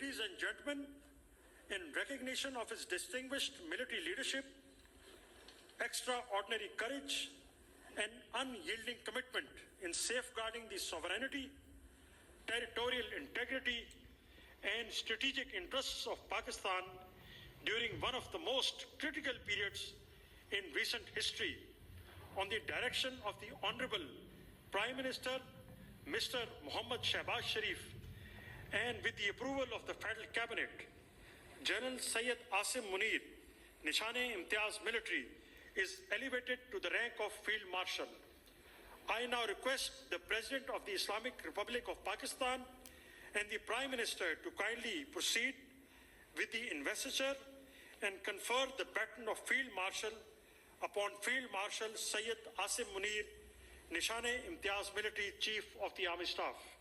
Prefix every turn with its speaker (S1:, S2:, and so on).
S1: Ladies and gentlemen, in recognition of his distinguished military leadership, extraordinary courage, and unyielding commitment in safeguarding the sovereignty, territorial integrity, and strategic interests of Pakistan during one of the most critical periods in recent history, on the direction of the Honorable Prime Minister, Mr. Mohammad Shehbaz Sharif, and with the approval of the Federal Cabinet, General Syed Asim Munir, Nishan-e-Imtiaz Military, is elevated to the rank of Field Marshal. I now request the President of the Islamic Republic of Pakistan and the Prime Minister to kindly proceed with the investiture and confer the baton of Field Marshal upon Field Marshal Syed Asim Munir, Nishan-e-Imtiaz Military Chief of the Army Staff.